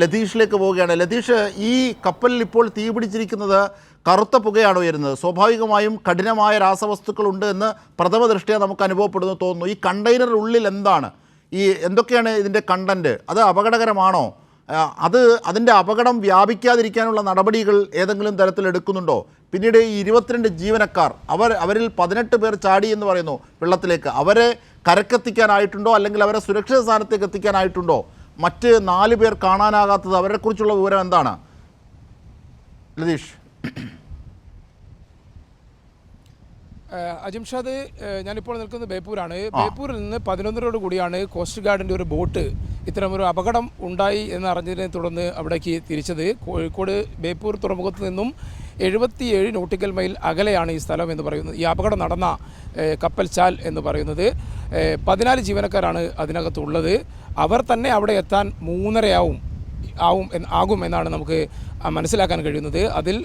ലതീഷിലേക്ക് പോവുകയാണ്. ലതീഷ്, ഈ കപ്പലിൽ ഇപ്പോൾ തീ പിടിച്ചിരിക്കുന്നത് കറുത്ത പുകയാണ് ഉയരുന്നത്. സ്വാഭാവികമായും കഠിനമായ രാസവസ്തുക്കളുണ്ട് എന്ന് പ്രഥമ ദൃഷ്ട്യാ നമുക്ക് അനുഭവപ്പെടുന്നു തോന്നുന്നു. ഈ കണ്ടെയ്നറിനുള്ളിൽ എന്താണ്, എന്തൊക്കെയാണ് ഇതിൻ്റെ കണ്ടൻറ്റ്? അത് അപകടകരമാണോ? അതിൻ്റെ അപകടം വ്യാപിക്കാതിരിക്കാനുള്ള നടപടികൾ ഏതെങ്കിലും തരത്തിൽ എടുക്കുന്നുണ്ടോ? പിന്നീട് ഈ 22 ജീവനക്കാർ, അവരിൽ 18 പേർ ചാടി എന്ന് പറയുന്നു വെള്ളത്തിലേക്ക്. അവരെ കരക്കെത്തിക്കാനായിട്ടുണ്ടോ, അല്ലെങ്കിൽ അവരെ സുരക്ഷിത സ്ഥാനത്തേക്ക് എത്തിക്കാനായിട്ടുണ്ടോ? മറ്റ് 4 പേർ കാണാനാകാത്തത്, അവരെക്കുറിച്ചുള്ള വിവരം എന്താണ് ലതീഷ്? അജിംഷാദ്, ഞാനിപ്പോൾ നിൽക്കുന്നത് ബേപ്പൂരാണ്. ബേപ്പൂരിൽ നിന്ന് 11 കൂടിയാണ് കോസ്റ്റ് ഗാർഡിൻ്റെ ഒരു ബോട്ട് ഇത്തരമൊരു അപകടം ഉണ്ടായി എന്നറിഞ്ഞതിനെ തുടർന്ന് അവിടേക്ക് തിരിച്ചത്. കോഴിക്കോട് ബേപ്പൂർ തുറമുഖത്ത് നിന്നും 77 നോട്ടിക്കൽ മൈൽ അകലെയാണ് ഈ സ്ഥലം എന്ന് പറയുന്നത്. ഈ അപകടം നടന്ന കപ്പൽ ചാൽ എന്ന് പറയുന്നത് 14 ജീവനക്കാരാണ് അതിനകത്തുള്ളത്. അവർ തന്നെ അവിടെ എത്താൻ 3:30 ആകും എന്നാണ് നമുക്ക് മനസ്സിലാക്കാൻ കഴിയുന്നത്. അതിൽ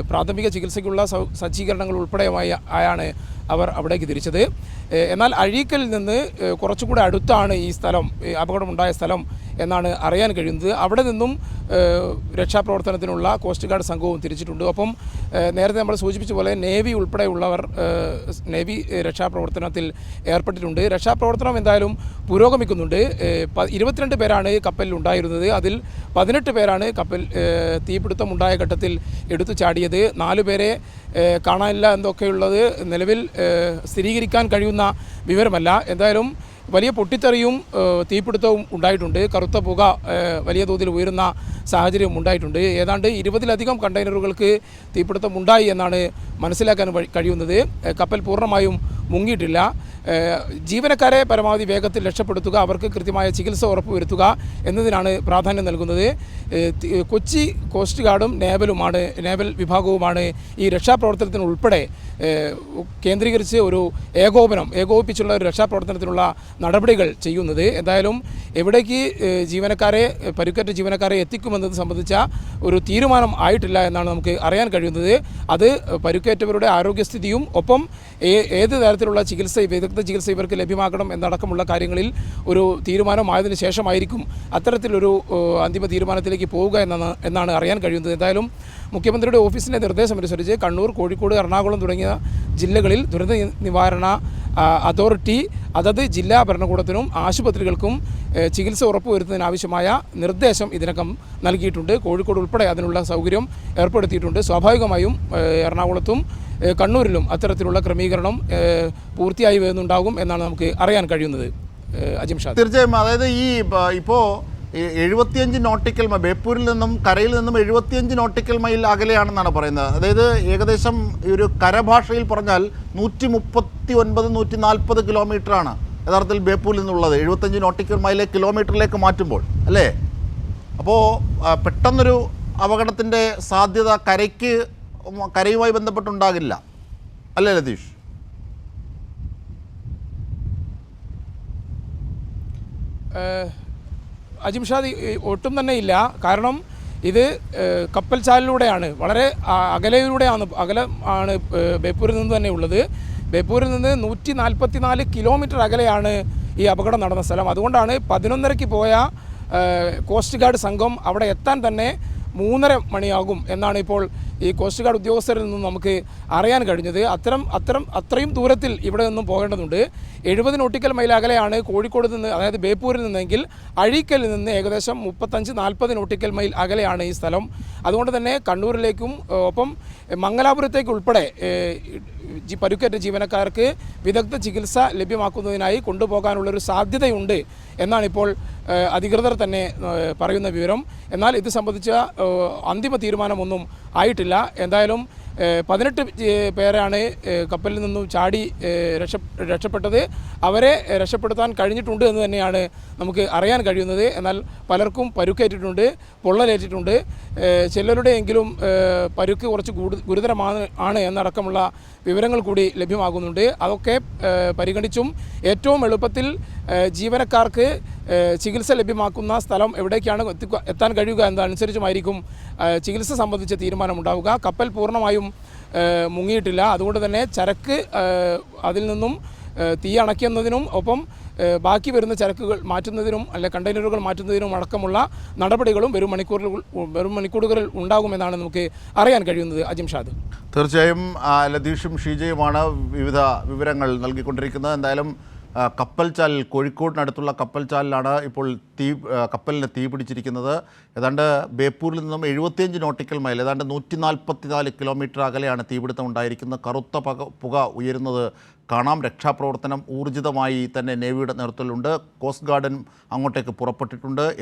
പ്രാഥമിക ചികിത്സയ്ക്കുള്ള സജ്ജീകരണങ്ങൾ ഉൾപ്പെടെയാണ് അവർ അവിടേക്ക് തിരിച്ചത്. എന്നാൽ അഴീക്കലിൽ നിന്ന് കുറച്ചുകൂടെ അടുത്താണ് ഈ സ്ഥലം, അപകടമുണ്ടായ സ്ഥലം എന്നാണ് അറിയാൻ കഴിയുന്നത്. അവിടെ നിന്നും രക്ഷാപ്രവർത്തനത്തിനുള്ള കോസ്റ്റ് ഗാർഡ് സംഘവും തിരിച്ചിട്ടുണ്ട്. ഒപ്പം നേരത്തെ നമ്മൾ സൂചിപ്പിച്ച പോലെ നേവി ഉൾപ്പെടെയുള്ളവർ നേവി രക്ഷാപ്രവർത്തനത്തിൽ ഏർപ്പെട്ടിട്ടുണ്ട്. രക്ഷാപ്രവർത്തനം എന്തായാലും പുരോഗമിക്കുന്നുണ്ട്. 22 പേരാണ് കപ്പലിൽ ഉണ്ടായിരുന്നത്. അതിൽ 18 പേരാണ് കപ്പൽ തീപിടുത്തമുണ്ടായ ഘട്ടത്തിൽ എടുത്തു ചാടിയത്. 4 പേരെ കാണാനില്ല എന്നൊക്കെയുള്ളത് നിലവിൽ സ്ഥിരീകരിക്കാൻ കഴിയുന്ന വിവരമല്ല. എന്തായാലും വലിയ പൊട്ടിത്തെറിയും തീപിടുത്തവും ഉണ്ടായിട്ടുണ്ട്. കറുത്ത പുക വലിയ തോതിൽ ഉയരുന്ന സാഹചര്യം ഉണ്ടായിട്ടുണ്ട്. ഏതാണ്ട് 20-ലധികം കണ്ടെയ്നറുകൾക്ക് തീപിടുത്തം ഉണ്ടായി എന്നാണ് മനസ്സിലാക്കാൻ കഴിയുന്നത്. കപ്പൽ പൂർണ്ണമായും മുങ്ങിയിട്ടില്ല. ജീവനക്കാരെ പരമാവധി വേഗത്തിൽ രക്ഷപ്പെടുത്തുക, അവർക്ക് കൃത്യമായ ചികിത്സ ഉറപ്പുവരുത്തുക എന്നതിനാണ് പ്രാധാന്യം നൽകുന്നത്. കൊച്ചി കോസ്റ്റ് ഗാർഡും നേവൽ വിഭാഗവുമാണ് ഈ രക്ഷാപ്രവർത്തനത്തിന് ഉൾപ്പെടെ കേന്ദ്രീകരിച്ച് ഒരു ഏകോപിപ്പിച്ചുള്ള ഒരു രക്ഷാപ്രവർത്തനത്തിനുള്ള നടപടികൾ ചെയ്യുന്നത്. എന്തായാലും എവിടേക്ക് പരുക്കേറ്റ ജീവനക്കാരെ എത്തിക്കുമെന്നത് സംബന്ധിച്ച ഒരു തീരുമാനം ആയിട്ടില്ല എന്നാണ് നമുക്ക് അറിയാൻ കഴിയുന്നത്. അത് പരുക്കേറ്റവരുടെ ആരോഗ്യസ്ഥിതിയും ഒപ്പം ഏത് തരത്തിലുള്ള വിദഗ്ധ ചികിത്സ ഇവർക്ക് ലഭ്യമാക്കണം എന്നടക്കമുള്ള കാര്യങ്ങളിൽ ഒരു തീരുമാനമായതിനു ശേഷമായിരിക്കും അത്തരത്തിലൊരു അന്തിമ തീരുമാനത്തിലേക്ക് പോവുക എന്നാണ് അറിയാൻ കഴിയുന്നത്. എന്തായാലും മുഖ്യമന്ത്രിയുടെ ഓഫീസിൻ്റെ നിർദ്ദേശമനുസരിച്ച് കണ്ണൂർ, കോഴിക്കോട്, എറണാകുളം തുടങ്ങിയ ജില്ലകളിൽ ദുരന്ത നിവാരണ അതോറിറ്റി അതത് ജില്ലാ ഭരണകൂടത്തിനും ആശുപത്രികൾക്കും ചികിത്സ ഉറപ്പുവരുത്തുന്നതിനാവശ്യമായ നിർദ്ദേശം ഇതിനകം നൽകിയിട്ടുണ്ട്. കോഴിക്കോട് ഉൾപ്പെടെ അതിനുള്ള സൗകര്യം ഏർപ്പെടുത്തിയിട്ടുണ്ട്. സ്വാഭാവികമായും എറണാകുളത്തും കണ്ണൂരിലും അത്തരത്തിലുള്ള ക്രമീകരണം പൂർത്തിയായി വരുന്നുണ്ടാകും എന്നാണ് നമുക്ക് അറിയാൻ കഴിയുന്നത്. അജിംഷാദ്, തീർച്ചയായും. അതായത് ഇപ്പോൾ 75 നോട്ടിക്കൽ മൈൽ, ബേപ്പൂരിൽ നിന്നും കരയിൽ നിന്നും 75 നോട്ടിക്കൽ മൈൽ അകലെയാണെന്നാണ് പറയുന്നത്. അതായത് ഏകദേശം ഒരു കരഭാഷയിൽ പറഞ്ഞാൽ 139-140 കിലോമീറ്ററാണ് യഥാർത്ഥത്തിൽ ബേപ്പൂരിൽ നിന്നുള്ളത്. 75 നോട്ടിക്കൽ മൈലെ കിലോമീറ്ററിലേക്ക് മാറ്റുമ്പോൾ അല്ലേ? അപ്പോൾ പെട്ടെന്നൊരു അപകടത്തിൻ്റെ സാധ്യത കരയുമായി ബന്ധപ്പെട്ടുണ്ടാകില്ല അല്ലേ ലതീഷ്? അജിംഷാദ്, ഒട്ടും തന്നെ ഇല്ല. കാരണം ഇത് കപ്പൽ ചാലിലൂടെയാണ്, വളരെ അകലെ ആണ് ബേപ്പൂരിൽ നിന്ന് തന്നെ ഉള്ളത്. ബേപ്പൂരിൽ നിന്ന് 144 കിലോമീറ്റർ അകലെയാണ് ഈ അപകടം നടന്ന സ്ഥലം. അതുകൊണ്ടാണ് 11:30 പോയ കോസ്റ്റ് ഗാർഡ് സംഘം അവിടെ എത്താൻ തന്നെ 3:30 എന്നാണ് ഇപ്പോൾ ഈ കോസ്റ്റ് ഗാർഡ് ഉദ്യോഗസ്ഥരിൽ നിന്നും നമുക്ക് അറിയാൻ കഴിഞ്ഞത്. അത്രയും ദൂരത്തിൽ ഇവിടെ നിന്നും പോകേണ്ടതുണ്ട്. 70 നോട്ടിക്കൽ മൈൽ അകലെയാണ് കോഴിക്കോട് നിന്ന്, അതായത് ബേപ്പൂരിൽ നിന്നെങ്കിൽ അഴീക്കലിൽ നിന്ന് ഏകദേശം 35-40 നോട്ടിക്കൽ മൈൽ അകലെയാണ് ഈ സ്ഥലം. അതുകൊണ്ട് തന്നെ കണ്ണൂരിലേക്കും ഒപ്പം മംഗലാപുരത്തേക്ക് ഉൾപ്പെടെ പരുക്കേറ്റ ജീവനക്കാർക്ക് വിദഗ്ധ ചികിത്സ ലഭ്യമാക്കുന്നതിനായി കൊണ്ടുപോകാനുള്ളൊരു സാധ്യതയുണ്ട് എന്നാണിപ്പോൾ അധികൃതർ തന്നെ പറയുന്ന വിവരം. എന്നാൽ ഇത് സംബന്ധിച്ച അന്തിമ തീരുമാനമൊന്നും ആയിട്ടില്ല. എന്തായാലും 18 പേരാണ് കപ്പലിൽ നിന്നും ചാടി രക്ഷപ്പെട്ടത്. അവരെ രക്ഷപ്പെടുത്താൻ കഴിഞ്ഞിട്ടുണ്ട് എന്ന് തന്നെയാണ് നമുക്ക് അറിയാൻ കഴിയുന്നത്. എന്നാൽ പലർക്കും പരുക്കേറ്റിട്ടുണ്ട്, പൊള്ളലേറ്റിട്ടുണ്ട്. ചിലരുടെയെങ്കിലും പരുക്ക് കുറച്ച് ഗുരുതരമാണ് എന്നടക്കമുള്ള വിവരങ്ങൾ കൂടി ലഭ്യമാകുന്നുണ്ട്. അതൊക്കെ പരിഗണിച്ചും ഏറ്റവും എളുപ്പത്തിൽ ജീവനക്കാർക്ക് ചികിത്സ ലഭ്യമാക്കുന്ന സ്ഥലം എവിടേക്കാണ് എത്താൻ കഴിയുക എന്നതനുസരിച്ചുമായിരിക്കും ചികിത്സ സംബന്ധിച്ച തീരുമാനമുണ്ടാവുക. കപ്പൽ പൂർണ്ണമായും മുങ്ങിയിട്ടില്ല. അതുകൊണ്ട് തന്നെ ചരക്ക് അതിൽ നിന്നും തീ അണയ്ക്കുന്നതിനും ഒപ്പം ബാക്കി വരുന്ന ചരക്കുകൾ മാറ്റുന്നതിനും അല്ലെ കണ്ടെയ്നറുകൾ മാറ്റുന്നതിനും അടക്കമുള്ള നടപടികളും വരും മണിക്കൂറുകളിൽ ഉണ്ടാകുമെന്നാണ് നമുക്ക് അറിയാൻ കഴിയുന്നത്. അജിംഷാദ്. തീർച്ചയായും ലതീഷും ഷീജയുമാണ് വിവിധ വിവരങ്ങൾ നൽകിക്കൊണ്ടിരിക്കുന്നത്. എന്തായാലും കപ്പൽച്ചാലിൽ, കോഴിക്കോടിനടുത്തുള്ള കപ്പൽച്ചാലിലാണ് ഇപ്പോൾ കപ്പലിന് തീ പിടിച്ചിരിക്കുന്നത്. ഏതാണ്ട് ബേപ്പൂരിൽ നിന്നും 75 നോട്ടിക്കൽ മൈൽ, ഏതാണ്ട് 144 കിലോമീറ്റർ അകലെയാണ് തീപിടുത്തം ഉണ്ടായിരിക്കുന്നത്. കറുത്ത പുക ഉയരുന്നത് കാണാം. രക്ഷാപ്രവർത്തനം ഊർജിതമായി തന്നെ നേവിയുടെ നേതൃത്വത്തിലുണ്ട്. കോസ്റ്റ് ഗാർഡും അങ്ങോട്ടേക്ക് പുറപ്പെട്ടിട്ടുണ്ട്.